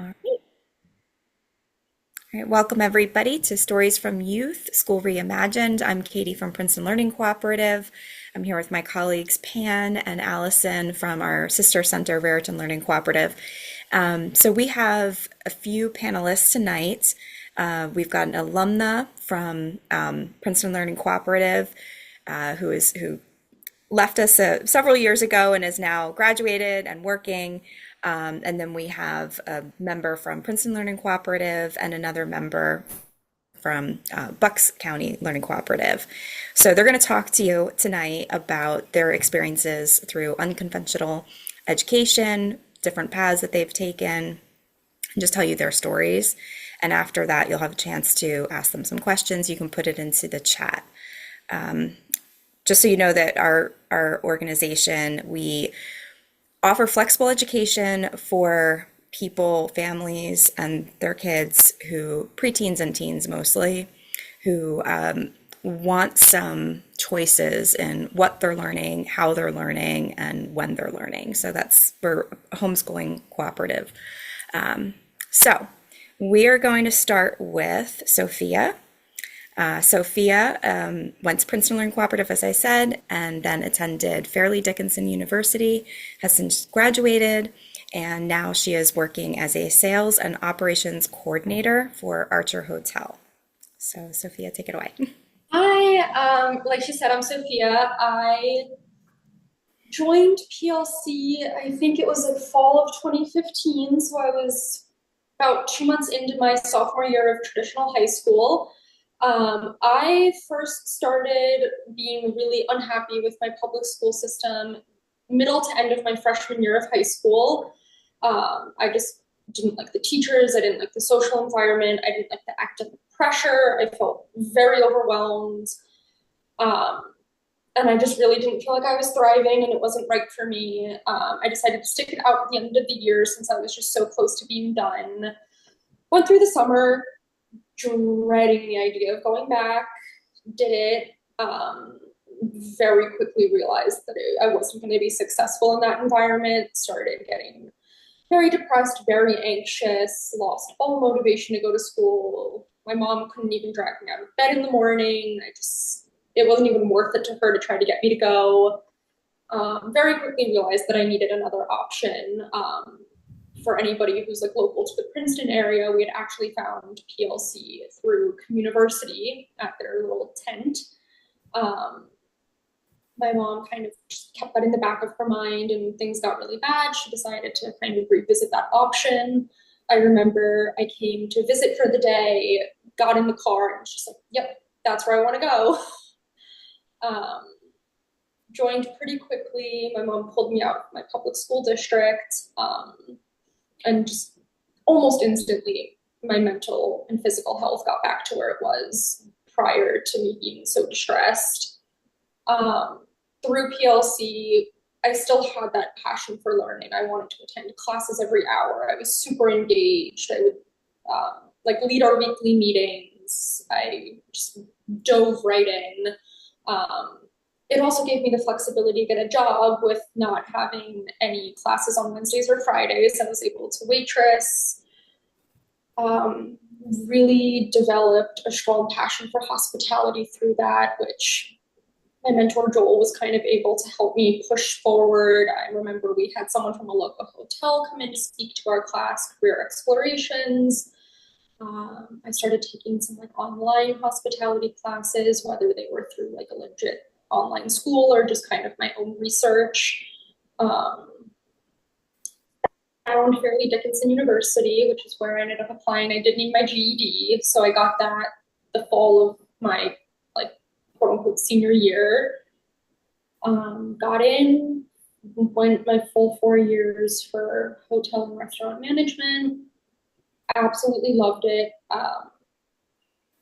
All right. All right. Welcome everybody to Stories from Youth, School Reimagined. I'm Katie from Princeton Learning Cooperative. I'm here with my colleagues Pan and Allison from our sister center, Raritan Learning Cooperative. So we have a few panelists tonight. We've got an alumna from Princeton Learning Cooperative who left us several years ago and is now graduated and working. And then we have a member from Princeton Learning Cooperative and another member from Bucks County Learning Cooperative. So they're going to talk to you tonight about their experiences through unconventional education, different paths that they've taken, and just tell you their stories. And after that, you'll have a chance to ask them some questions. You can put it into the chat. Just so you know that our organization, we offer flexible education for people, families, and their kids preteens and teens mostly, who want some choices in what they're learning, how they're learning, and when they're learning. So we're a homeschooling cooperative. So we are going to start with Sophia. Sophia went to Princeton Learning Cooperative, as I said, and then attended Fairleigh Dickinson University, has since graduated, and now she is working as a sales and operations coordinator for Archer Hotel. So, Sophia, take it away. Hi, like she said, I'm Sophia. I joined PLC, I think it was like fall of 2015, so I was about 2 months into my sophomore year of traditional high school. I first started being really unhappy with my public school system middle to end of my freshman year of high school. I just didn't like the teachers. I didn't like the social environment. I didn't like the academic pressure. I felt very overwhelmed. And I just really didn't feel like I was thriving and it wasn't right for me. I decided to stick it out at the end of the year since I was just so close to being done. Went through the summer, dreading the idea of going back, did it, very quickly realized that I wasn't going to be successful in that environment, started getting very depressed, very anxious, lost all motivation to go to school. My mom couldn't even drag me out of bed in the morning. It wasn't even worth it to her to try to get me to go. Very quickly realized that I needed another option. For anybody who's like local to the Princeton area, we had actually found PLC through Communiversity at their little tent. My mom kind of just kept that in the back of her mind, and things got really bad. She decided to kind of revisit that option. I remember I came to visit for the day, got in the car, and was just like, yep, that's where I want to go. Joined pretty quickly. My mom pulled me out of my public school district. And just almost instantly, my mental and physical health got back to where it was prior to me being so distressed. Through PLC, I still had that passion for learning. I wanted to attend classes every hour. I was super engaged. I would lead our weekly meetings. I just dove right in. It also gave me the flexibility to get a job with not having any classes on Wednesdays or Fridays. I was able to waitress, really developed a strong passion for hospitality through that, which my mentor Joel was kind of able to help me push forward. I remember we had someone from a local hotel come in to speak to our class, Career Explorations. I started taking some online hospitality classes, whether they were through a legit online school or just kind of my own research. Found Fairleigh Dickinson University, which is where I ended up applying. I did need my GED, so I got that the fall of my quote unquote senior year. Got in, went my full 4 years for hotel and restaurant management. Absolutely loved it.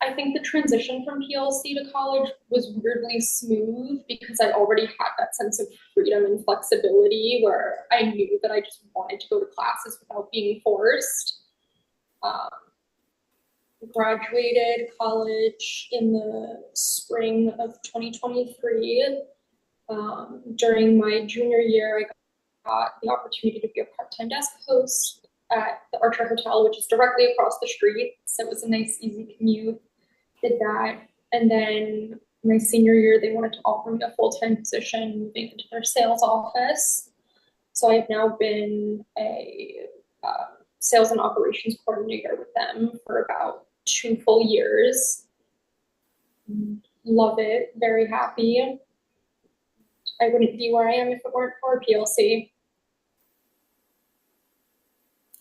I think the transition from PLC to college was weirdly smooth because I already had that sense of freedom and flexibility where I knew that I just wanted to go to classes without being forced. Graduated college in the spring of 2023. During my junior year, I got the opportunity to be a part-time desk host at the Archer Hotel, which is directly across the street. So it was a nice, easy commute. Did that. And then my senior year, they wanted to offer me a full-time position moving into their sales office. So I've now been a sales and operations coordinator with them for about 2 full years. Love it, very happy. I wouldn't be where I am if it weren't for PLC.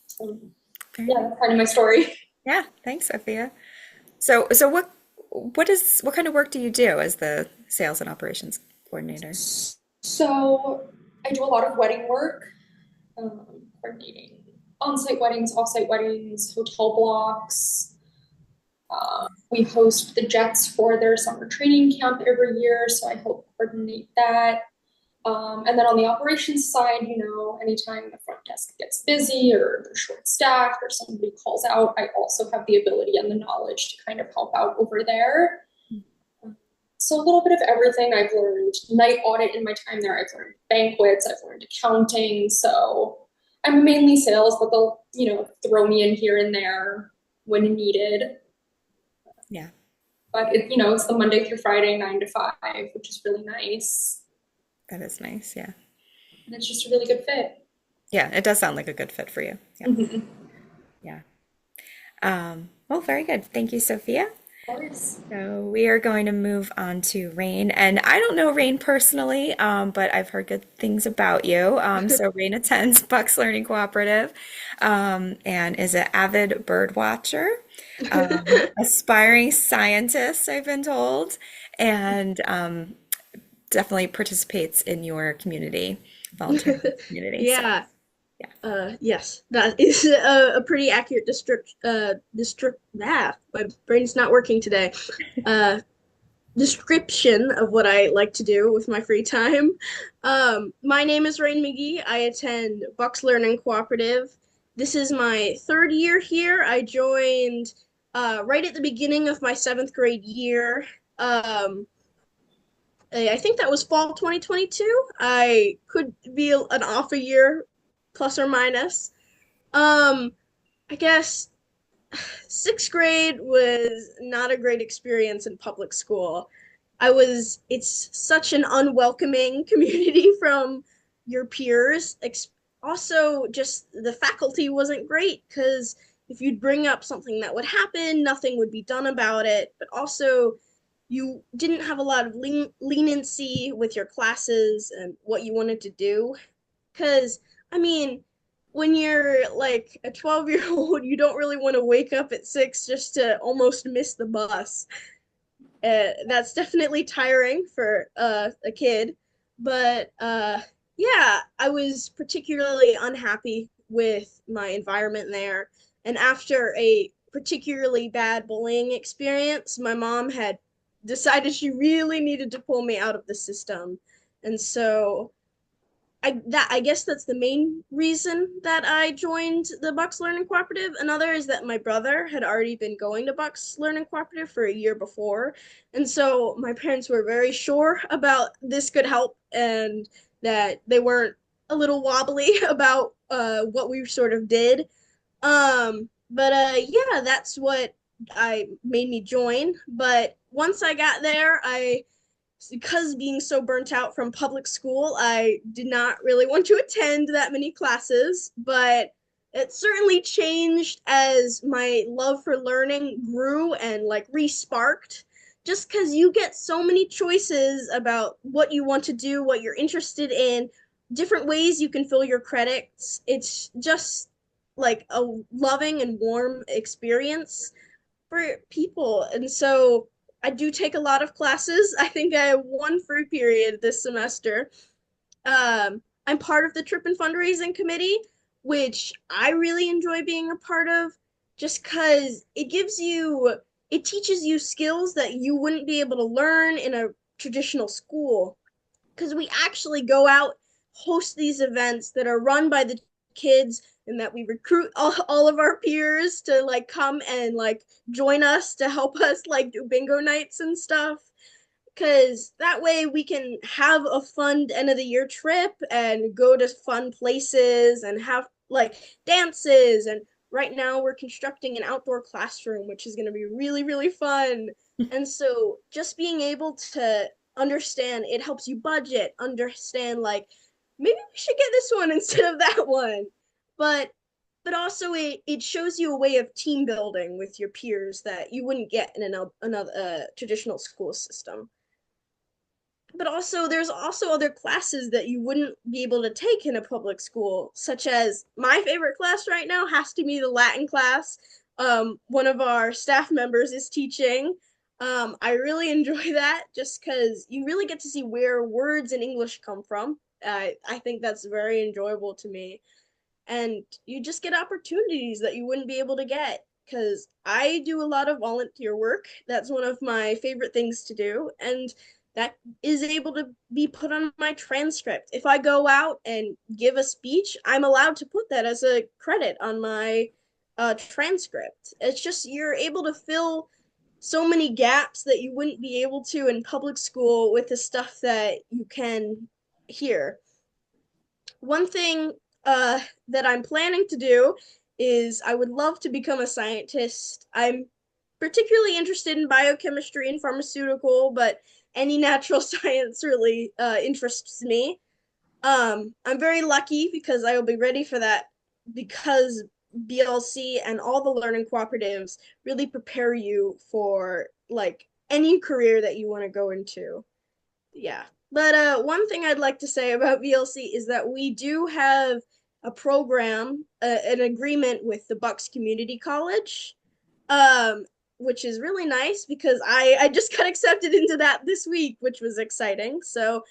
So, Very yeah, nice. that's kind of my story. Yeah, thanks, Sophia. So what kind of work do you do as the sales and operations coordinator? So I do a lot of wedding work, coordinating on-site weddings, off-site weddings, hotel blocks. We host the Jets for their summer training camp every year, so I help coordinate that. And then on the operations side, anytime the front desk gets busy or they're short staffed or somebody calls out, I also have the ability and the knowledge to kind of help out over there. So a little bit of everything. I've learned night audit in my time there. I've learned banquets. I've learned accounting. So I'm mainly sales, but they'll, throw me in here and there when needed. Yeah, But it's the Monday through Friday, 9 to 5, which is really nice. that is nice. Yeah. And it's just a really good fit. Yeah, it does sound like a good fit for you. Yeah. Mm-hmm. Of Yeah. Well, very good. Thank you, Sophia. course. So we are going to move on to Rain, and I don't know Rain personally, but I've heard good things about you. So Rain attends Bucks Learning Cooperative, and is an avid bird watcher, aspiring scientist, I've been told, and definitely participates in your community, volunteering in the community. So Yeah, yeah. yes, that is a pretty accurate my brain's not working today. Uh, Description of what I like to do with my free time. My name is Rain McGee. I attend Bucks Learning Cooperative. This is my third year here. I joined right at the beginning of my seventh grade year. Um, I think that was fall 2022. I could be an off a year, plus or minus. Um, I guess sixth grade was not a great experience in public school. It's such an unwelcoming community from your peers. Also, just the faculty wasn't great because if you'd bring up something that would happen, nothing would be done about it. But also, you didn't have a lot of leniency with your classes and what you wanted to do. Because, I mean, when you're like a 12-year-old, you don't really want to wake up at 6 just to almost miss the bus. That's definitely tiring for a kid. But yeah, I was particularly unhappy with my environment there. And after a particularly bad bullying experience, my mom had decided she really needed to pull me out of the system. And so I guess that's the main reason that I joined the Bucks Learning Cooperative. Another is that my brother had already been going to Bucks Learning Cooperative for a year before, and so my parents were very sure about this could help and that they weren't a little wobbly about what we sort of did. But yeah, that's what I made me join. But once I got there, I because being so burnt out from public school, I did not really want to attend that many classes, but it certainly changed as my love for learning grew and like re-sparked. Just because you get so many choices about what you want to do, what you're interested in, different ways you can fill your credits. It's just like a loving and warm experience for people. And so I do take a lot of classes. I think I have one free period this semester. I'm part of the trip and fundraising committee, which I really enjoy being a part of just because it teaches you skills that you wouldn't be able to learn in a traditional school because we actually go out, host these events that are run by the kids, and that we recruit all of our peers to like come and like join us to help us like do bingo nights and stuff. Because that way we can have a fun end of the year trip and go to fun places and have like dances. And right now we're constructing an outdoor classroom, which is going to be really, really fun. And so just being able to understand, it helps you budget, understand like maybe we should get this one instead of that one. But also it shows you a way of team building with your peers that you wouldn't get in another traditional school system. But also there's also other classes that you wouldn't be able to take in a public school, such as my favorite class right now has to be the Latin class. One of our staff members is teaching. I really enjoy that just because you really get to see where words in English come from. I think that's very enjoyable to me, and you just get opportunities that you wouldn't be able to get because I do a lot of volunteer work. That's one of my favorite things to do, and that is able to be put on my transcript. If I go out and give a speech, I'm allowed to put that as a credit on my transcript. It's just you're able to fill so many gaps that you wouldn't be able to in public school with the stuff that you can here. One thing that I'm planning to do is I would love to become a scientist. I'm particularly interested in biochemistry and pharmaceutical, but any natural science really interests me. I'm very lucky because I will be ready for that because BLC and all the learning cooperatives really prepare you for like any career that you want to go into. Yeah. But one thing I'd like to say about VLC is that we do have a program, an agreement with the Bucks Community College, um, which is really nice because I just got accepted into that this week, which was exciting. So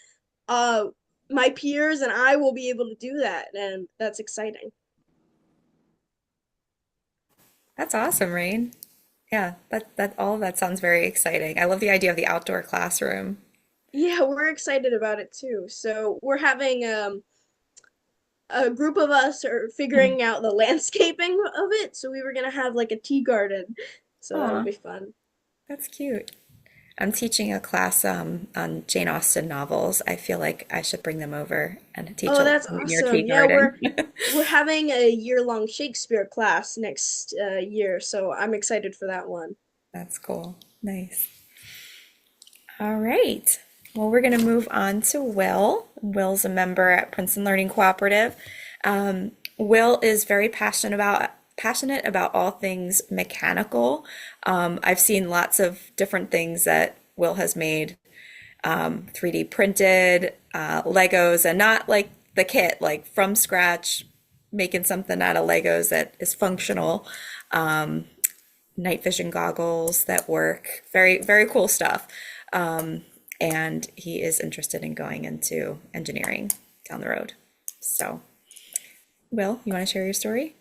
uh, my peers and I will be able to do that, and that's exciting. That's awesome, Rain. Yeah, that all of that sounds very exciting. I love the idea of the outdoor classroom. Yeah, we're excited about it too. So we're having a group of us are figuring out the landscaping of it. So we were gonna have like a tea garden. So that'll Aw, be fun. that's cute. I'm teaching a class on Jane Austen novels. I feel like I should bring them over and teach Oh, a that's lesson in your awesome. tea Yeah, garden. we're having a year-long Shakespeare class next year, so I'm excited for that one. That's cool. Nice. All right. Well, we're going to move on to Will. Will's a member at Princeton Learning Cooperative. Will is very passionate about all things mechanical. I've seen lots of different things that Will has made, 3D printed, Legos, and not like the kit, like from scratch, making something out of Legos that is functional. Night vision goggles that work. Very, very cool stuff. And he is interested in going into engineering down the road. So, Will, you want to share your story?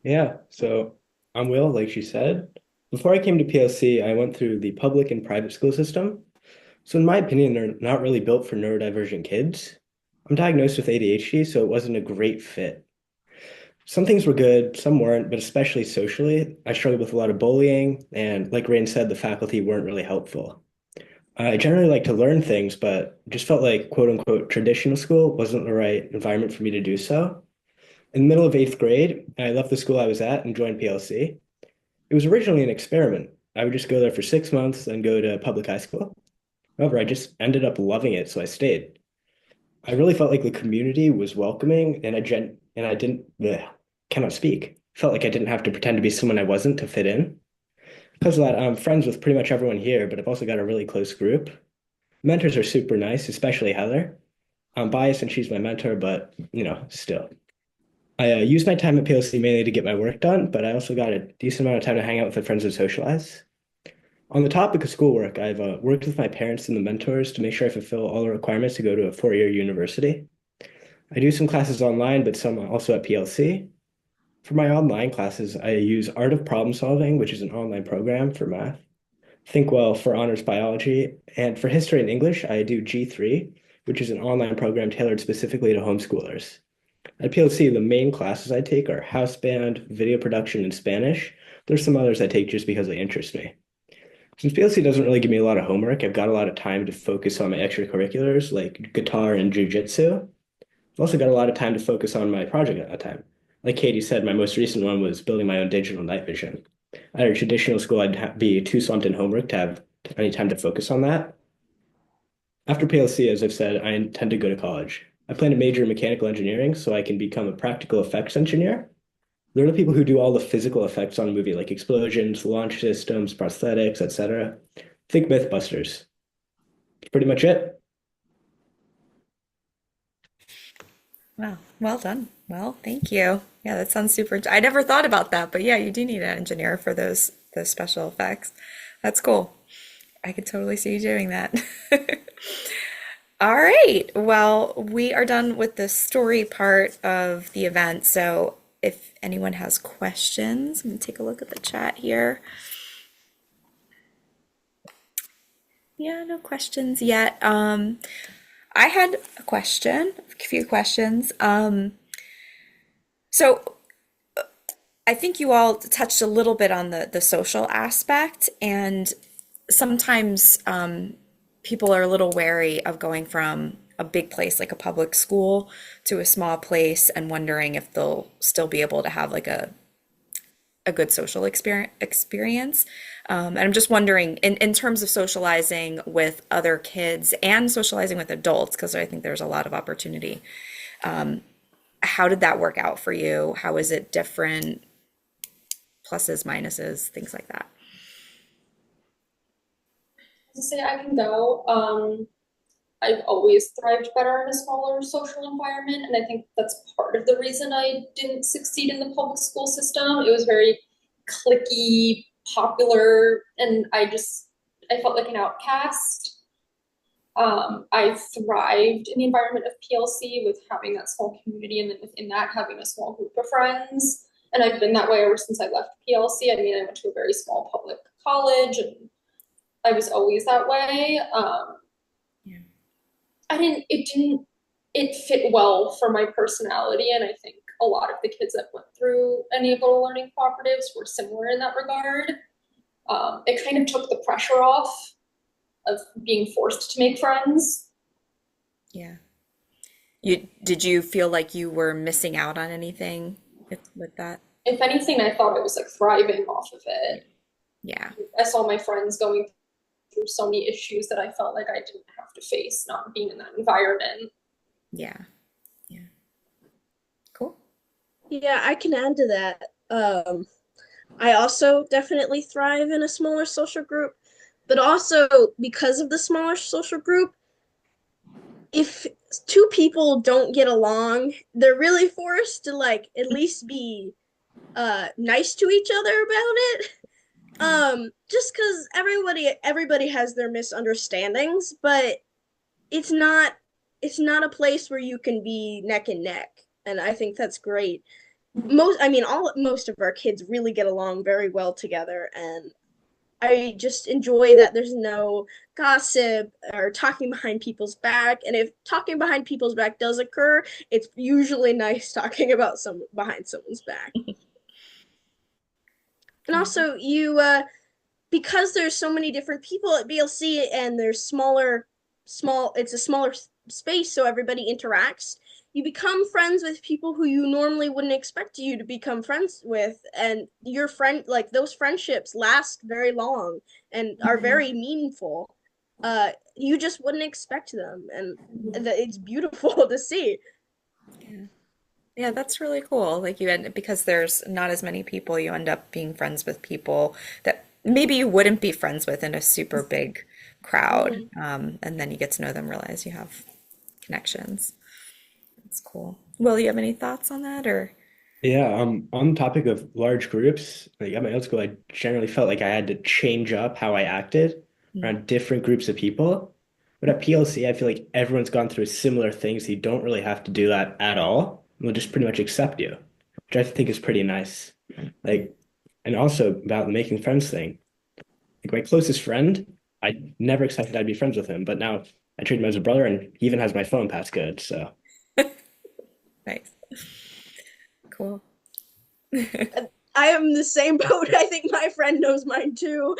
Yeah, so I'm Will, like she said. Before I came to PLC, I went through the public and private school system. So in my opinion, they're not really built for neurodivergent kids. I'm diagnosed with ADHD, so it wasn't a great fit. Some things were good, some weren't, but especially socially, I struggled with a lot of bullying, and like Rain said, the faculty weren't really helpful. I generally like to learn things, but just felt like quote unquote traditional school wasn't the right environment for me to do so. In the middle of eighth grade, I left the school I was at and joined PLC. It was originally an experiment. I would just go there for 6 months, then go to public high school. However, I just ended up loving it, so I stayed. I really felt like the community was welcoming, and I didn't cannot speak. Felt like I didn't have to pretend to be someone I wasn't to fit in. Because of that, I'm friends with pretty much everyone here, but I've also got a really close group. Mentors are super nice, especially Heather. I'm biased and she's my mentor, but still. I use my time at PLC mainly to get my work done, but I also got a decent amount of time to hang out with my friends and socialize. On the topic of schoolwork, I've worked with my parents and the mentors to make sure I fulfill all the requirements to go to a four-year university. I do some classes online, but some also at PLC. For my online classes, I use Art of Problem Solving, which is an online program for math, Thinkwell for honors biology, and for history and English, I do G3, which is an online program tailored specifically to homeschoolers. At PLC, the main classes I take are house band, video production, and Spanish. There's some others I take just because they interest me. Since PLC doesn't really give me a lot of homework, I've got a lot of time to focus on my extracurriculars like guitar and jujitsu. I've also got a lot of time to focus on my project at that time. like Katie said, my most recent one was building my own digital night vision. At a traditional school, be too swamped in homework to have any time to focus on that. After PLC, as I've said, I intend to go to college. I plan to major in mechanical engineering so I can become a practical effects engineer. They're the people who do all the physical effects on a movie, like explosions, launch systems, prosthetics, etc. Think Mythbusters. That's pretty much it. Wow, well done. Well, thank you. Yeah, that sounds super. I never thought about that, but yeah, you do need an engineer for those special effects. That's cool. I could totally see you doing that. All right. Well, we are done with the story part of the event. So if anyone has questions, I'm gonna take a look at the chat here. Yeah, no questions yet. I had a question, a few questions. So I think you all touched a little bit on the social aspect, and sometimes people are a little wary of going from a big place like a public school to a small place and wondering if they'll still be able to have like a good social experience. And I'm just wondering, in terms of socializing with other kids and socializing with adults, because I think there's a lot of opportunity. How did that work out for you? How is it different? Pluses, minuses, things like that. To say I can go. I've always thrived better in a smaller social environment, and I think that's part of the reason I didn't succeed in the public school system. It was very cliquey, popular, and I felt like an outcast. I thrived in the environment of PLC with having that small community, and then within that, having a small group of friends. And I've been that way ever since I left PLC. I mean, I went to a very small public college, and I was always that way. Yeah. It fit well for my personality. And I think a lot of the kids that went through any of the learning cooperatives were similar in that regard. It kind of took the pressure off of being forced to make friends. Yeah. Did you feel like you were missing out on anything with that? If anything, I thought I was like thriving off of it. Yeah. I saw my friends going through so many issues that I felt like I didn't have to face not being in that environment. Yeah. Yeah. Cool. Yeah, I can add to that. I also definitely thrive in a smaller social group, but also because of the smaller social group, if two people don't get along, they're really forced to like at least be nice to each other about it. Just because everybody has their misunderstandings, but it's not it's not a place where you can be neck and neck, and I think that's great. Most of our kids really get along very well together, and I just enjoy that there's no gossip or talking behind people's back. And if talking behind people's back does occur, it's usually nice talking about some behind someone's back. And Yeah. also, because there's so many different people at BLC and there's it's a smaller space, so everybody interacts. You become friends with people who you normally wouldn't expect you to become friends with, and your friend like those friendships last very long and are Mhm. very meaningful. You just wouldn't expect them, and it's beautiful to see. Yeah. Yeah, that's really cool. Like you end because there's not as many people, you end up being friends with people that maybe you wouldn't be friends with in a super big crowd. Mhm. And then you get to know them, realize you have connections. That's cool. Will, you have any thoughts on that or? Yeah, on the topic of large groups, like at my old school, I generally felt like I had to change up how I acted Mm. around different groups of people. But at PLC, I feel like everyone's gone through similar things. So you don't really have to do that at all. They'll just pretty much accept you, which I think is pretty nice. Like, and also about the making friends thing. Like my closest friend, I never expected I'd be friends with him, but now I treat him as a brother, and he even has my phone passcode. So Nice. Cool. I am the same boat. I think my friend knows mine too.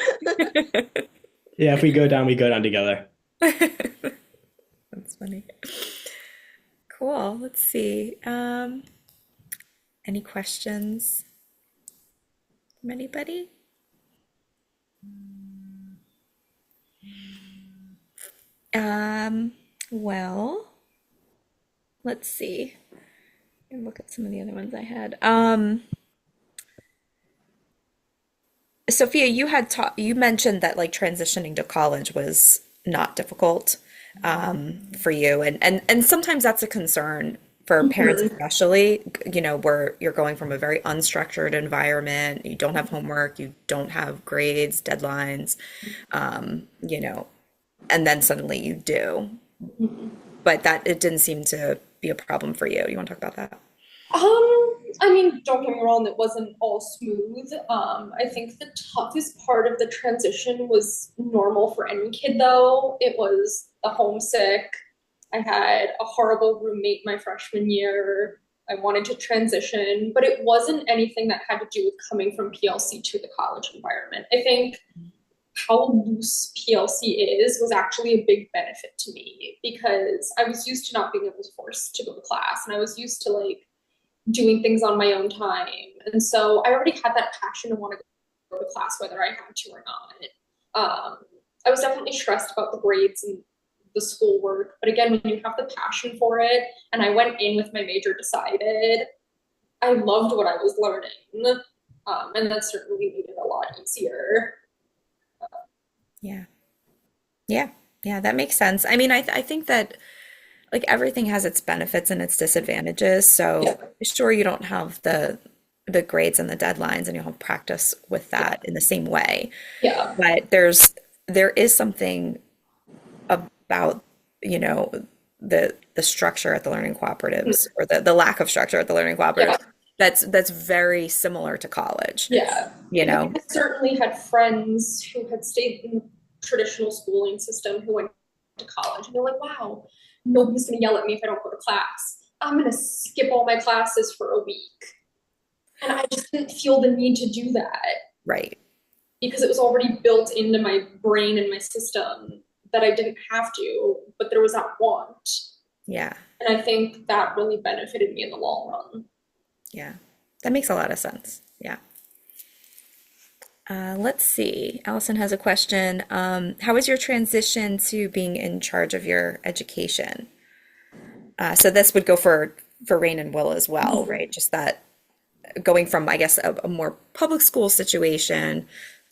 yeah, if we go down together. That's funny. Cool. Let's see. Any questions from anybody? Um, well, let's see. And look at some of the other ones I had. Sophia, you mentioned that like transitioning to college was not difficult for you, and sometimes that's a concern for parents, Mhm. especially, where you're going from a very unstructured environment, you don't have homework, you don't have grades, deadlines, and then suddenly you do. But that it didn't seem to be a problem for you. You want to talk about that? I mean, don't get me wrong, it wasn't all smooth. I think the toughest part of the transition was normal for any kid, though. It was the homesick. I had a horrible roommate my freshman year. I wanted to transition, but it wasn't anything that had to do with coming from PLC to the college environment. I think how loose PLC is was actually a big benefit to me because I was used to not being able to force to go to class and I was used to like doing things on my own time. And so I already had that passion to want to go to class whether I had to or not. I was definitely stressed about the grades and the schoolwork, but again, when you have the passion for it, and I went in with my major decided, I loved what I was learning, and that certainly made it a lot easier. Yeah. Yeah. Yeah, that makes sense. I mean, I think that like everything has its benefits and its disadvantages. Yeah, So sure, you don't have the grades and the deadlines, and you'll have practice with yeah, that in the same way. yeah. But there is something about, you know, the structure at the learning cooperatives, or the lack of structure at the learning Yeah. cooperatives, that's very similar to college, Yeah. you Like, know? I certainly had friends who had stayed in the traditional schooling system who went to college and they're like, wow, nobody's going to yell at me if I don't go to class. I'm going to skip all my classes for a week. And I just didn't feel the need to do that Right. because it was already built into my brain and my system that I didn't have to, but there was that want. Yeah. And I think that really benefited me in the long run. Yeah. That makes a lot of sense. Yeah. Let's see. Allison has a question. How was your transition to being in charge of your education? So this would go for Rain and Will as well, right? Just that going from, I guess, a more public school situation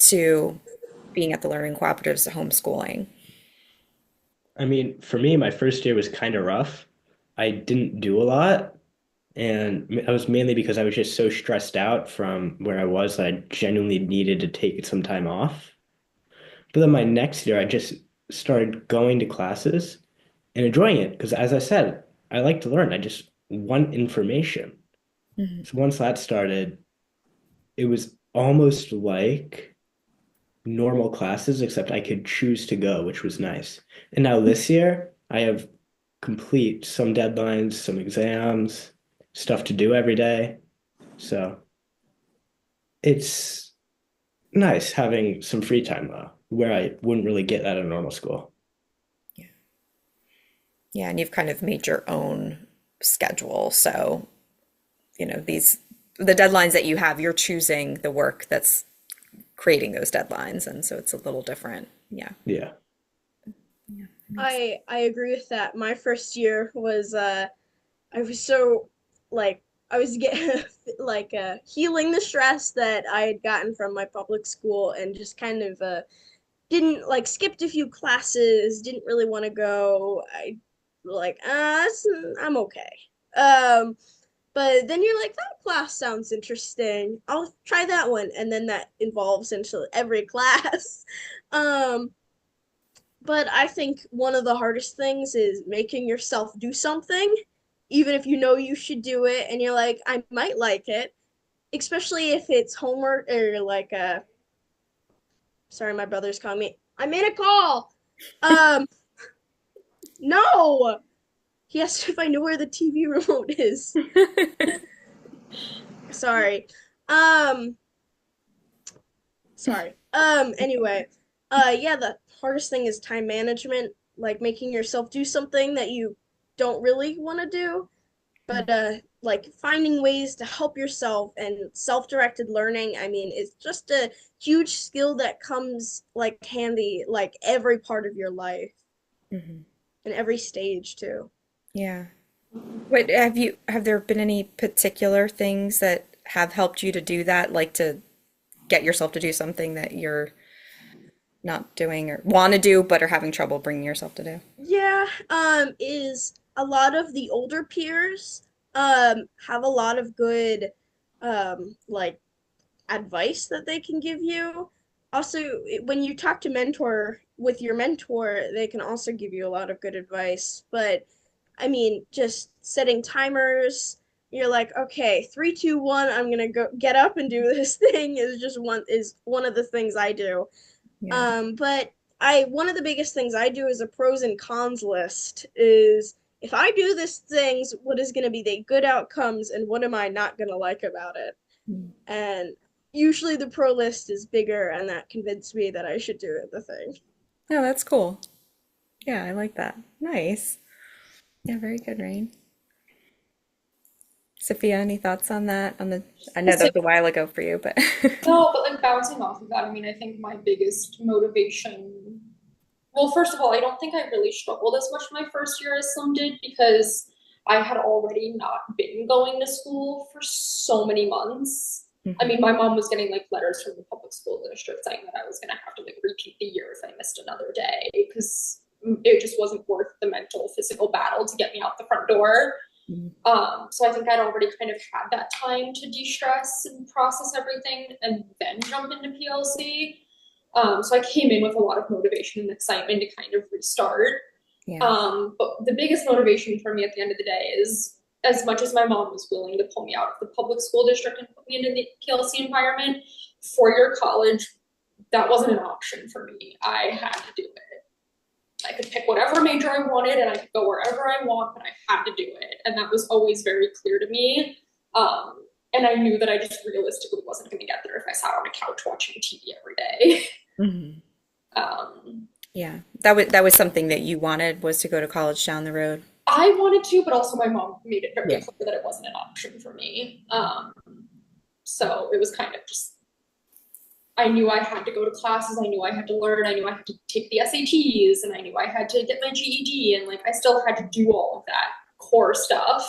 to being at the learning cooperatives to homeschooling. I mean, for me, my first year was kind of rough. I didn't do a lot, and that was mainly because I was just so stressed out from where I was that I genuinely needed to take some time off. But then my next year, I just started going to classes and enjoying it because, as I said, I like to learn. I just want information. Mhm. So once that started, it was almost like normal classes, except I could choose to go, which was nice. And now this year, I have complete some deadlines, some exams, stuff to do every day. So it's nice having some free time though, where I wouldn't really get that in normal school. Yeah. Yeah, and you've kind of made your own schedule. So, the deadlines that you have, you're choosing the work that's creating those deadlines, and so it's a little different. Yeah. Yeah. Yeah, that makes I agree with that. My first year was I was so like I was getting like healing the stress that I had gotten from my public school and just kind of didn't like skipped a few classes, didn't really want to go. I like I'm okay. Um but then you're like that class sounds interesting. I'll try that one and then that evolves into every class. Um but I think one of the hardest things is making yourself do something, even if you know you should do it and you're like, I might like it, especially if it's homework or like sorry, my brother's calling me. I made a call. Um, no. He asked if I knew where the TV remote is. Sorry. Um, sorry. Anyway, yeah, the hardest thing is time management, like making yourself do something that you don't really want to do. But like finding ways to help yourself and self-directed learning. I mean, it's just a huge skill that comes like handy like every part of your life Hmm. and every stage too. Yeah. What have there been any particular things that have helped you to do that, like to get yourself to do something that you're not doing or want to do but are having trouble bringing yourself to do? Yeah, is a lot of the older peers have a lot of good like advice that they can give you. Also, when you talk to mentor with your mentor, they can also give you a lot of good advice. But I mean, just setting timers, you're like, okay, 3, 2, 1, I'm gonna go get up and do this thing is one of the things I do. Yeah. But I one of the biggest things I do is a pros and cons list is if I do this things, what is going to be the good outcomes and what am I not going to like about it? Mm. And usually the pro list is bigger, and that convinced me that I should do the thing. Oh, that's cool. Yeah, I like that. Nice. Yeah, very good, Rain. Sophia, any thoughts on that? I know that was a while ago for you, but No, but like bouncing off of that, I mean, I think my biggest motivation, well, first of all, I don't think I really struggled as much my first year as some did because I had already not been going to school for so many months. I Mhm. mean, my mom was getting like letters from the public school district saying that I was going to have to like repeat the year if I missed another day because it just wasn't worth the mental, physical battle to get me out the front door. Mhm. So I think I'd already kind of had that time to de-stress and process everything and then jump into PLC. So I came in with a lot of motivation and excitement to kind of restart. Yeah. But the biggest motivation for me at the end of the day is as much as my mom was willing to pull me out of the public school district and put me into the PLC environment, four-year college, that wasn't an option for me. I had to do it. I could pick whatever major I wanted and I could go wherever I want, but I had to do it. And that was always very clear to me. And I knew that I just realistically wasn't going to get there if I sat on a couch watching TV every day. Mhm. um, Yeah. That was something that you wanted, was to go to college down the road. I wanted to, but also my mom made it very Yeah. clear that it wasn't an option for me. So it was kind of just, I knew I had to go to classes, I knew I had to learn, I knew I had to take the SATs, and I knew I had to get my GED, and like I still had to do all of that core stuff.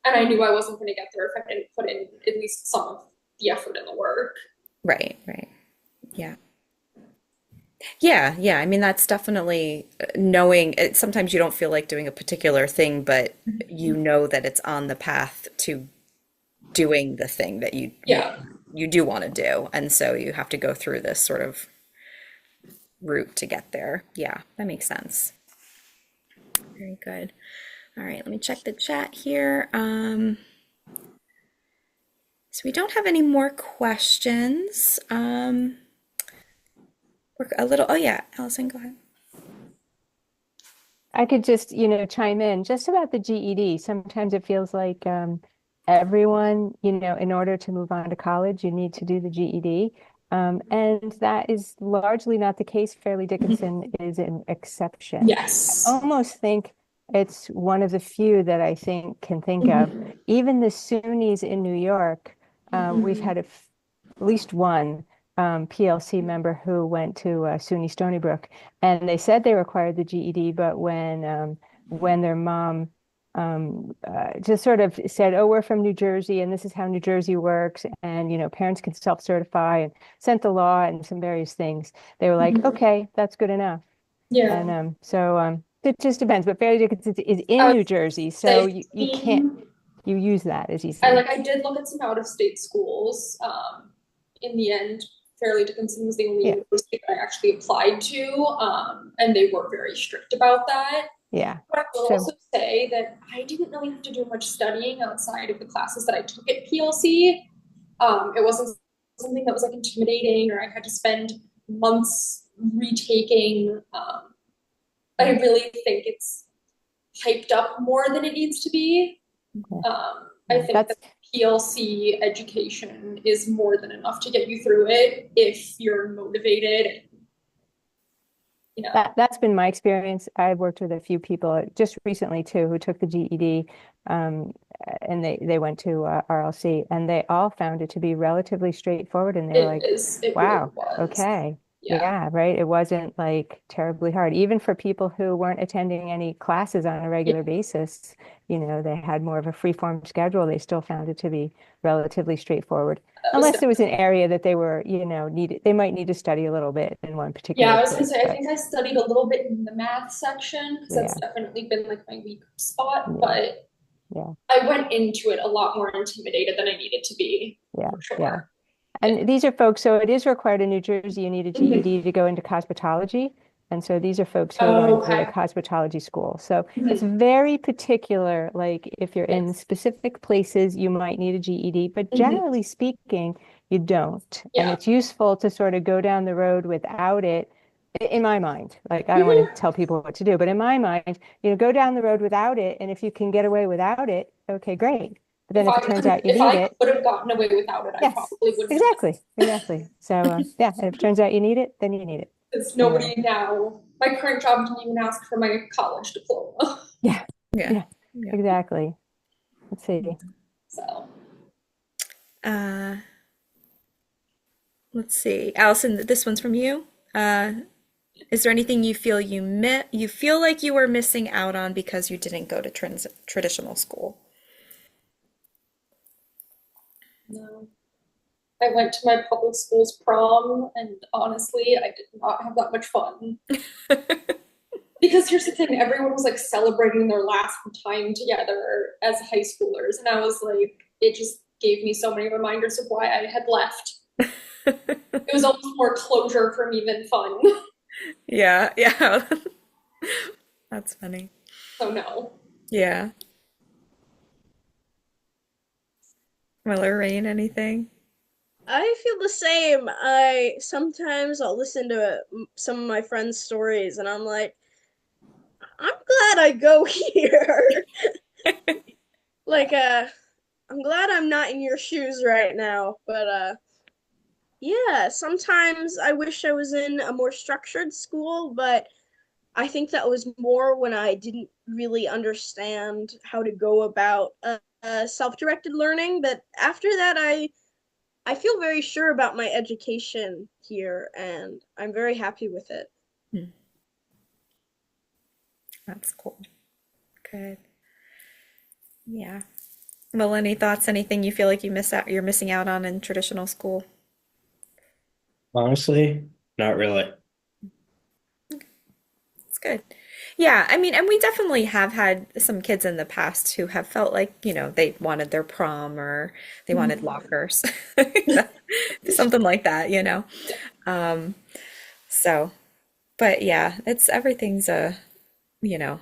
And I knew I wasn't going to get there if I didn't put in at least some of the effort in the work. Right, right. Yeah. Yeah, yeah. I mean, that's definitely knowing it. Sometimes you don't feel like doing a particular thing, but you know that it's on the path to doing the thing that Yeah. you do want to do. And so you have to go through this sort of route to get there. Yeah, that makes sense. Very good. All right, let me check the chat here. So we don't have any more questions. We're a little, oh yeah, Allison, go ahead. I could just, chime in just about the GED. Sometimes it feels like everyone, in order to move on to college, you need to do the GED. And that is largely not the case. Fairleigh Dickinson is an exception. I Yes. almost think it's one of the few that I think can think of. Even the SUNYs in New York, we've had at least one PLC member who went to SUNY Stony Brook, and they said they required the GED, but when their mom just sort of said, "Oh, we're from New Jersey, and this is how New Jersey works, and parents can self-certify," and sent the law and some various things, they were like, "Okay, that's good enough." Yeah. And so it just depends. But Fairleigh Dickinson is I in would New Jersey, so say you can't you use that as I easily. I did look at some out of state schools. In the end, Fairleigh Dickinson was the only Yeah, university that I actually applied to, and they were very strict about that. yeah. But I will So also say that I didn't really have to do much studying outside of the classes that I took at PLC. It wasn't something that was like intimidating or I had to spend months retaking. I Mm. really think it's hyped up more than it needs to be. okay. I Yeah, think that PLC education is more than enough to get you through it if you're motivated. And, you know, that's been my experience. I've worked with a few people just recently too who took the GED, um, and they went to RLC, and they all found it to be relatively straightforward, and they were It like, is. It really "Wow, was. okay, Yeah. yeah, right." It wasn't like terribly hard, even for people who weren't attending any classes on a Yeah. regular basis. They had more of a free-form schedule. They still found it to be relatively straightforward, That was unless it was an area that they were, needed. They might need to study a little bit in one Yeah, particular I was gonna place, say, I but think I studied a little bit in the math section because that's yeah, definitely been like my weak spot, yeah, but yeah, I went into it a lot more intimidated than I needed to be, yeah, for yeah. sure. Yeah. And these are folks, so it is required in New Jersey, you need a Mhm. GED to go into cosmetology. And so these are folks who are Oh, going to the okay. cosmetology school. So it's Mhm. very particular. Like if you're in Yes. specific places, you might need a GED, but Mhm. generally speaking, you don't. And Yeah. it's useful to sort of go down the road without it, in my mind. Like I don't want to Mhm. tell people what to do, but in my mind, go down the road without it. And if you can get away without it, okay, great. But then if it turns out you If need I it, could have gotten away without it, I yes, probably wouldn't have exactly, exactly. So yeah, and if it turns out you need it, then you need it. because So nobody now, my current job didn't even ask for my college diploma. yeah, Yeah. yeah, Yeah. exactly. Let's see. So, Uh, let's see. Allison, this one's from you. Uh, is there anything you feel like you were missing out on because you didn't go to traditional school? no. I went to my public school's prom, and honestly, I did not have that much fun. Because here's the thing, everyone was like celebrating their last time together as high schoolers, and I was like, it just gave me so many reminders of why I had left. It was almost more closure for me than fun. Yeah, yeah. That's funny. So no. Yeah. Will or Rain, anything? I feel the same. I'll listen to some of my friends' stories and I'm like, I'm glad I go here. Like I'm glad I'm not in your shoes right now, but yeah, sometimes I wish I was in a more structured school, but I think that was more when I didn't really understand how to go about self-directed learning. But after that, I feel very sure about my education here, and I'm very happy with it. Hmm, that's cool. Good. Yeah. Well, any thoughts, anything you feel like you're missing out on in traditional school? Honestly, not really. It's good. Yeah, I mean, and we definitely have had some kids in the past who have felt like, they wanted their prom or they wanted lockers. Something like that. Um, so, but yeah, it's everything's you know,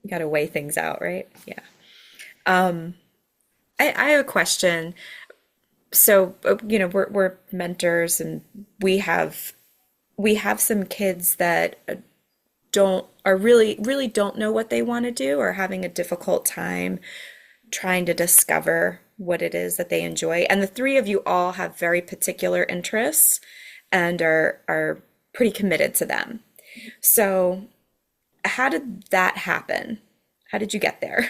you got to weigh things out, right? Yeah. Um, I have a question. So, we're mentors and we have some kids that don't are really don't know what they want to do or having a difficult time trying to discover what it is that they enjoy. And the three of you all have very particular interests and are pretty committed to them. So, how did that happen? How did you get there?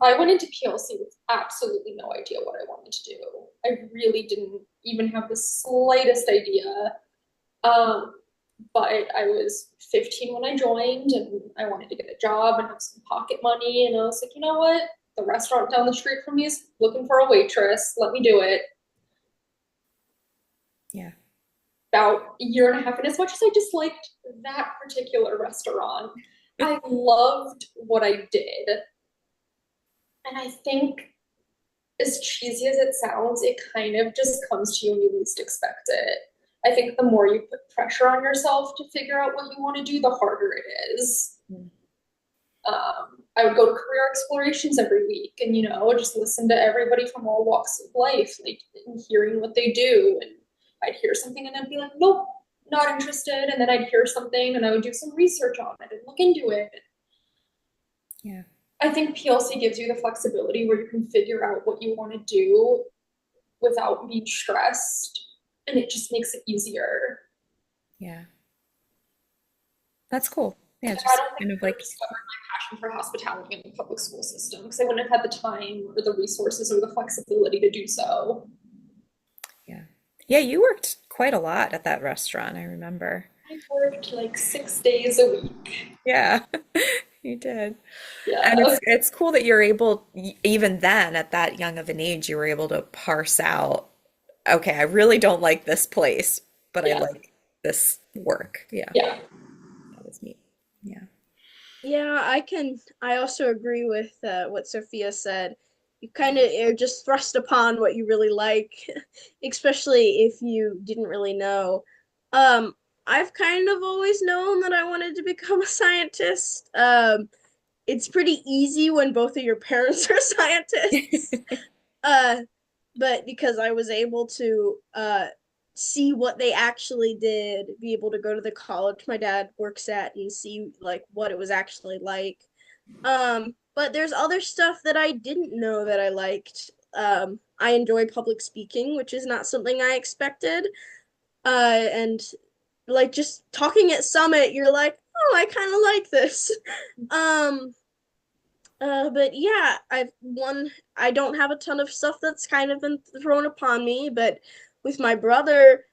I went into PLC with absolutely no idea what I wanted to do. I really didn't even have the slightest idea. Um, but I was 15 when I joined, and I wanted to get a job and have some pocket money. And I was like, you know what? The restaurant down the street from me is looking for a waitress. Let me do it. Yeah. About a year and a half. And as much as I disliked that particular restaurant, I loved what I did. And I think, as cheesy as it sounds, it kind of just comes to you when you least expect it. I think the more you put pressure on yourself to figure out what you want to do, the harder it is. I would go to career explorations every week and, just listen to everybody from all walks of life, like and hearing what they do. And I'd hear something and I'd be like, nope, not interested. And then I'd hear something and I would do some research on it and look into it. Yeah. I think PLC gives you the flexibility where you can figure out what you want to do without being stressed, and it just makes it easier. Yeah. That's cool. Yeah, I just don't think kind I of would have like, discovered my passion for hospitality in the public school system because I wouldn't have had the time or the resources or the flexibility to do so. yeah. Yeah, you worked quite a lot at that restaurant, I remember. I worked like 6 days a week. Yeah, you did. And Yeah. it's cool that you're able, even then, at that young of an age, you were able to parse out, okay, I really don't like this place, but I Yeah. like this work. Yeah, Yeah. that was neat. Yeah. Yeah, I also agree with what Sophia said. You kind of are just thrust upon what you really like, especially if you didn't really know. Um, I've kind of always known that I wanted to become a scientist. It's pretty easy when both of your parents are scientists. Uh, but because I was able to see what they actually did, be able to go to the college my dad works at and see like what it was actually like. But there's other stuff that I didn't know that I liked. I enjoy public speaking, which is not something I expected. And like just talking at Summit, you're like, oh, I kind of like this. Um, but yeah, I don't have a ton of stuff that's kind of been thrown upon me, but with my brother,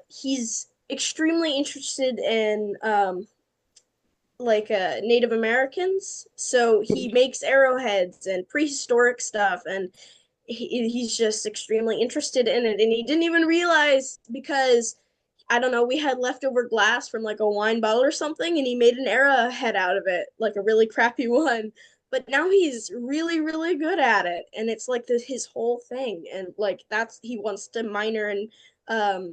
he's extremely interested in Native Americans. So he makes arrowheads and prehistoric stuff, and he's just extremely interested in it. And he didn't even realize because I don't know, we had leftover glass from like a wine bottle or something, and he made an arrowhead out of it, like a really crappy one. But now he's really, really good at it, and it's like his whole thing. And like he wants to minor in I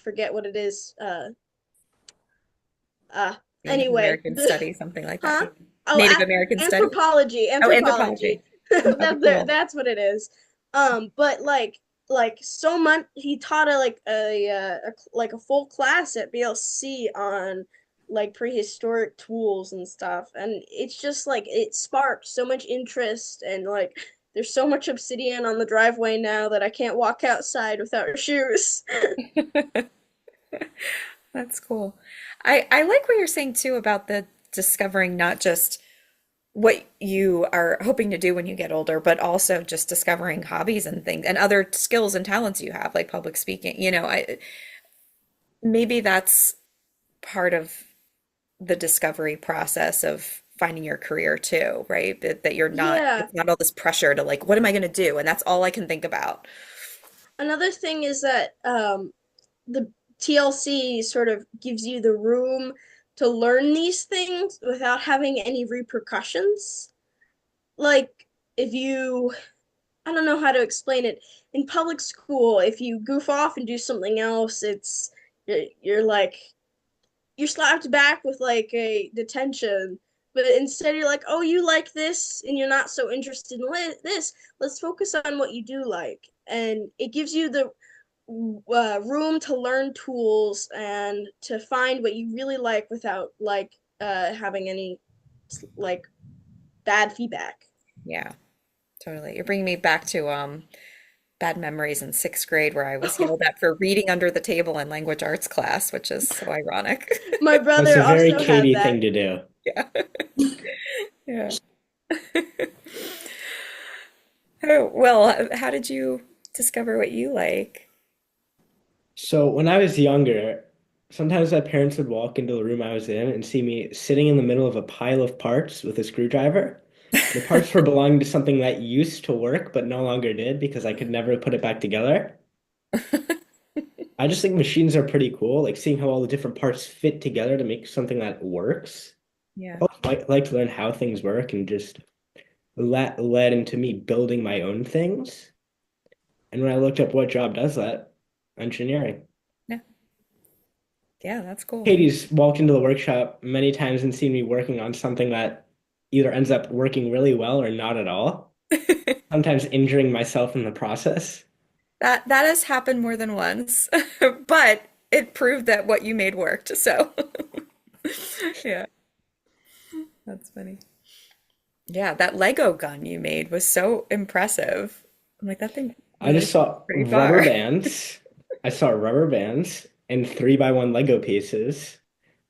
forget what it is. Uh Native anyway, American study, something like that. huh? Oh, Native American study. anthropology, Oh, anthropology. anthropology. Oh, cool. That's what it is. But like so much, he taught like a full class at BLC on like prehistoric tools and stuff, and it's just like it sparked so much interest, and like there's so much obsidian on the driveway now that I can't walk outside without shoes. That's cool. I like what you're saying too about the discovering not just what you are hoping to do when you get older, but also just discovering hobbies and things and other skills and talents you have, like public speaking. Maybe that's part of the discovery process of finding your career too, right? That you're not, Yeah. it's not all this pressure to like, what am I going to do? And that's all I can think about. Another thing is that the TLC sort of gives you the room to learn these things without having any repercussions. Like, if you, I don't know how to explain it. In public school, if you goof off and do something else, you're like, you're slapped back with like a detention. But instead, you're like, oh, you like this and you're not so interested in this. Let's focus on what you do like. And it gives you the room to learn tools and to find what you really like without like having any like bad feedback. Yeah, totally. You're bringing me back to bad memories in sixth grade where I was yelled at for reading under the table in language arts class, which is so ironic. My That's brother a very also had Katie that. thing to do. Yeah. Yeah. Oh, well, how did you discover what you like? So when I was younger, sometimes my parents would walk into the room I was in and see me sitting in the middle of a pile of parts with a screwdriver. The parts were belonging to something that used to work but no longer did because I could never put it back together. I just think machines are pretty cool, like seeing how all the different parts fit together to make something that works. Yeah. I like to learn how things work and just led into me building my own things. And when I looked up what job does that, engineering. Yeah. Yeah, that's cool. Katie's walked into the workshop many times and seen me working on something that either ends up working really well or not at all, sometimes injuring myself in the process. That has happened more than once, but it proved that what you made worked. So, yeah, that's funny. Yeah, that Lego gun you made was so impressive. I'm like, that thing I really just goes saw pretty rubber far. bands. I saw rubber bands and 3x1 Lego pieces.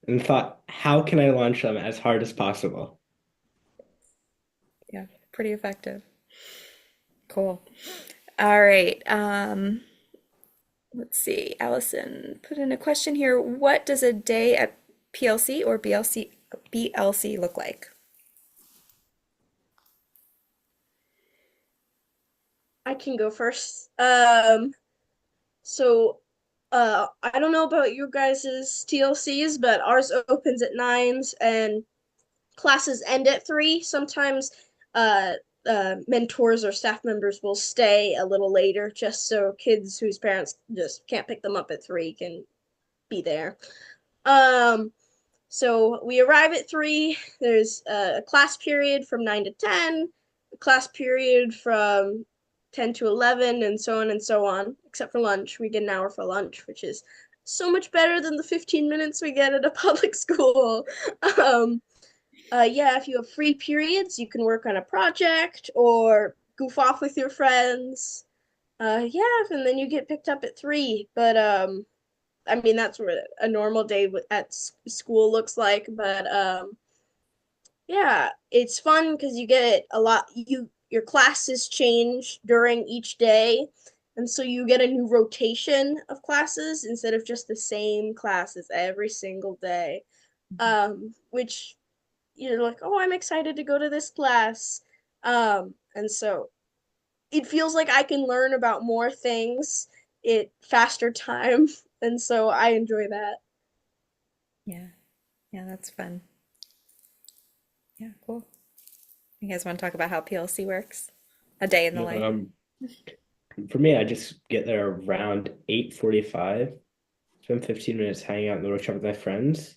and thought, how can I launch them as hard as possible? Yeah, pretty effective. Cool. All right. Let's see. Allison put in a question here. What does a day at PLC or BLC look like? I can go first. So I don't know about your guys' TLCs, but ours opens at nines and classes end at three. Sometimes uh, mentors or staff members will stay a little later just so kids whose parents just can't pick them up at three can be there. Um, so we arrive at three. There's a class period from 9 to 10, a class period from 10 to 11, and so on and so on, except for lunch. We get an hour for lunch, which is so much better than the 15 minutes we get at a public school. Um, yeah, if you have free periods, you can work on a project or goof off with your friends. Yeah, and then you get picked up at three. But I mean, that's what a normal day at school looks like. But yeah, it's fun because you get a lot. Your classes change during each day, and so you get a new rotation of classes instead of just the same classes every single day. Which you're like, oh, I'm excited to go to this class. And so it feels like I can learn about more things at faster time. And so I enjoy that. Yeah. Yeah, that's fun. Yeah, cool. You guys want to talk about how PLC works? A day in the life. For me, I just get there around 8:45, spend 15 minutes hanging out in the workshop with my friends.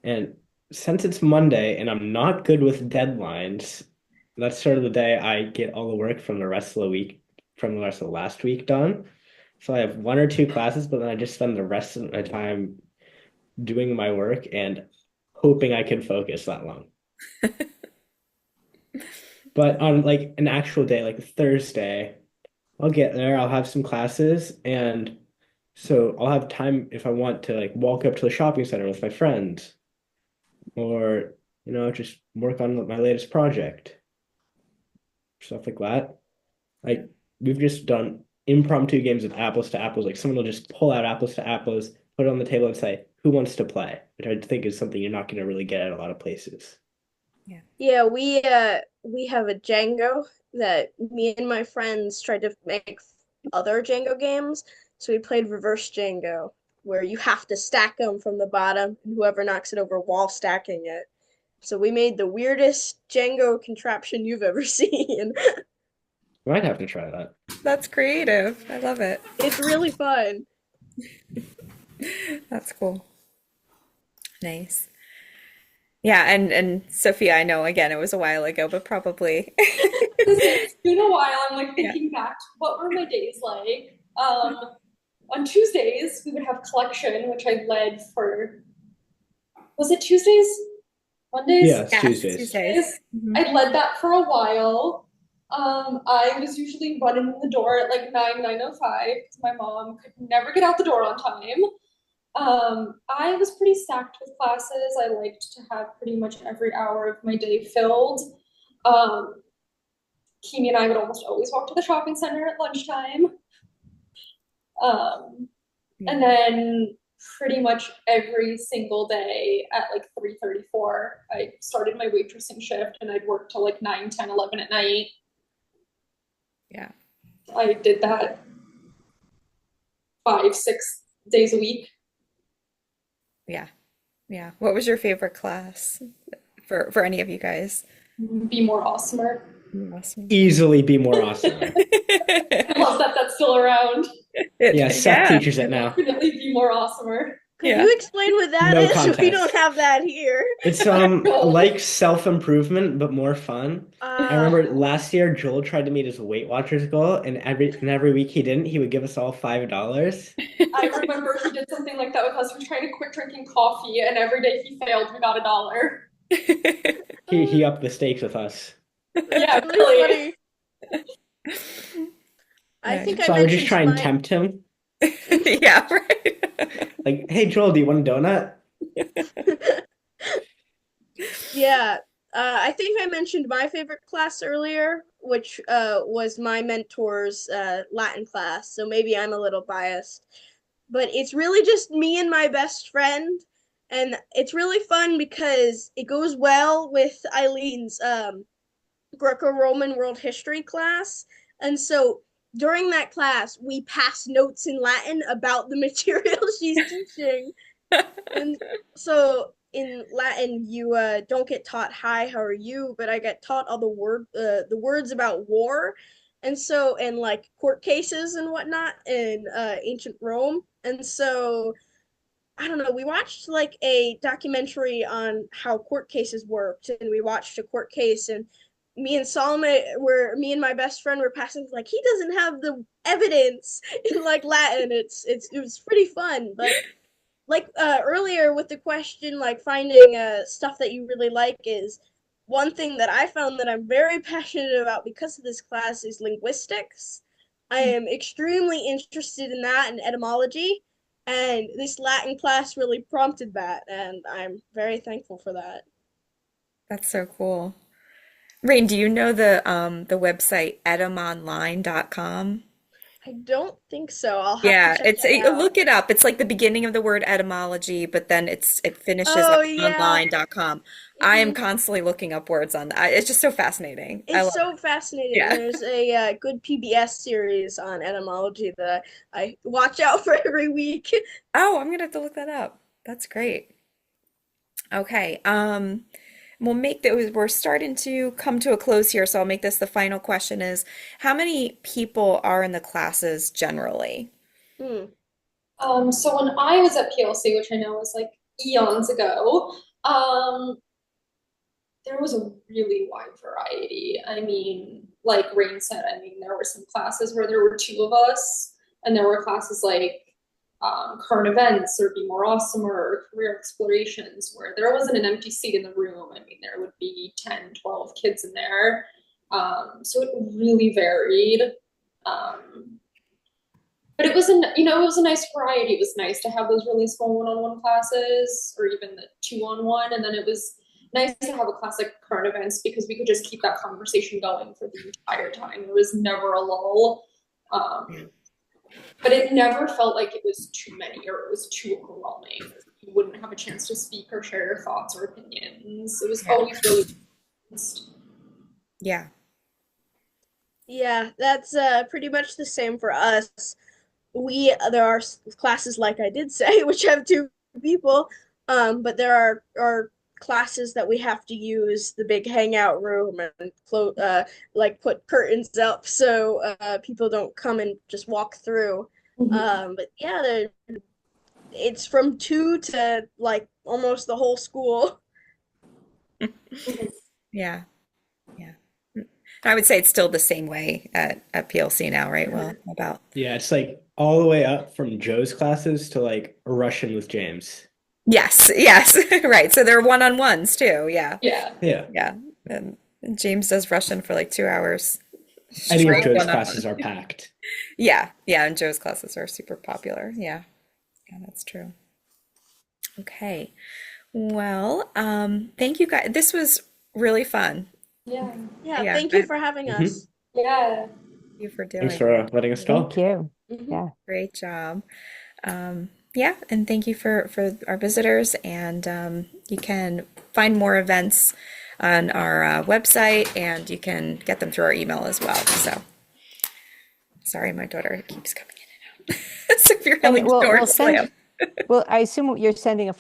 And since it's Monday and I'm not good with deadlines, that's sort of the day I get all the work from the rest of the week, from the rest of the last week done. So I have one or two classes, but then I just spend the rest of my time doing my work and hoping I can focus that long. But on like an actual day, like a Thursday, I'll get there, I'll have some classes, and so I'll have time if I want to like walk up to the shopping center with my friends or just work on my latest project, stuff like that. Like we've just done impromptu games of apples to apples. Like someone will just pull out apples to apples, put it on the table and say, "Who wants to play?" Which I think is something you're not going to really get at a lot of places. Yeah. Yeah, we have a Django that me and my friends tried to make other Django games. So we played reverse Django, where you have to stack them from the bottom, and whoever knocks it over while stacking it. So we made the weirdest Django contraption you've ever seen. Might have to try that. That's creative. I love it. It's really fun. That's cool. Nice. Yeah, and Sophia, I know again it was a while ago, but probably It's been a while. I'm like yeah. thinking back to what were my days like. On Tuesdays we would have collection, which I led for. Was it Tuesdays? Mondays? Yeah, it's Yes, Tuesdays. Tuesdays. Mhm. I led that for a while. I was usually running in the door at like 9:05 because my mom could never get out the door on time. I was pretty stacked with classes. I liked to have pretty much every hour of my day filled. Um, Kimi and I would almost always walk to the shopping center at lunchtime. Um, and then pretty much every single day at like 3:34, I started my waitressing shift and I'd work till like 9, 10, 11 at night. Yeah. I did that 5, 6 days a week. Yeah. Yeah. What was your favorite class for any of you guys? Be more awesomer. Awesome. Easily be more awesome. I love that that's still around. Yeah, Seth Yeah. teaches it now. Definitely be more awesomer. Could Yeah. you explain what that No is? We contest. don't have that here. It's like self-improvement, but more fun. I remember last year Joel tried to meet his Weight Watchers goal, and every week he didn't, he would give us all $5. I remember he did something like that with us. He was trying to quit drinking coffee, and every day he failed, we got $1. He upped the stakes with us. Yeah, That's really. funny. I Nice. think So I I would just mentioned try and my tempt him. Yeah, right. Like, hey Joel, do you want a donut? Yeah, I think I mentioned my favorite class earlier, which was my mentor's Latin class. So maybe I'm a little biased, but it's really just me and my best friend, and it's really fun because it goes well with Eileen's Greco-Roman World History class. And so during that class, we pass notes in Latin about the material she's teaching. And so in Latin, you don't get taught "Hi, how are you?" But I get taught all the words about war, and so and like court cases and whatnot in ancient Rome. And so I don't know. We watched like a documentary on how court cases worked, and we watched a court case, and me and my best friend were passing like he doesn't have the evidence in like Latin. It was pretty fun, but like earlier with the question like finding stuff that you really like is one thing that I found that I'm very passionate about because of this class is linguistics. I am extremely interested in that and etymology, and this Latin class really prompted that, and I'm very thankful for that. That's so cool. Rain, do you know the website etymonline.com? I don't think so. I'll have to Yeah, check that out. look it up. It's like the beginning of the word etymology, but then it finishes Oh at yeah. online.com. I am Hmm. constantly looking up words on that. It's just so fascinating. I It's love so it. fascinating. Yeah. There's a good PBS series on etymology that I watch out for every week. Oh, I'm gonna have to look that up. That's great. Okay. We'll make that we're starting to come to a close here, so I'll make this the final question is how many people are in the classes generally? Hmm. So when I was at PLC, which I know was like eons ago, um, there was a really wide variety. I mean, like Rain said, I mean, there were some classes where there were two of us, and there were classes like current events or Be More Awesome or career explorations where there wasn't an empty seat in the room. I mean, there would be 10, 12 kids in there. So it really varied. Um, but it was it was a nice variety. It was nice to have those really small one-on-one classes or even the two-on-one. And then it was nice to have a class like current events because we could just keep that conversation going for the entire time. There was never a lull. Um, but it never felt like it was too many or it was too overwhelming. You wouldn't have a chance to speak or share your thoughts or opinions. It was Yeah. always really balanced. Yeah. Yeah, that's pretty much the same for us. We there are classes like I did say, which have two people, but there are classes that we have to use the big hangout room and like put curtains up so people don't come and just walk through. Mhm. But yeah, it's from two to like almost the whole school. Yeah. Yeah. I would say it's still the same way at PLC now, right? Well, about Yeah, it's like all the way up from Joe's classes to like Russian with James. yes, yes, right. So they're one-on-ones too. Yeah. Yeah. Yeah. Yeah. And James does Russian for like 2 hours Any of straight Joe's one-on-one. classes are packed. Yeah. Yeah. And Joe's classes are super popular. Yeah. Yeah, that's true. Okay. Well, thank you guys. This was really fun. Yeah. Yeah, Yeah, thank you thank for having Hmm. us. Yeah. you for Thanks doing for it. letting us Thank talk. you. Hmm. Yeah. Great job. Yeah, and thank you for our visitors. And you can find more events on our website, and you can get them through our email as well. So, sorry, my daughter keeps coming in and out. So if you're And hearing the door we'll slam. send, well, I assume you're sending a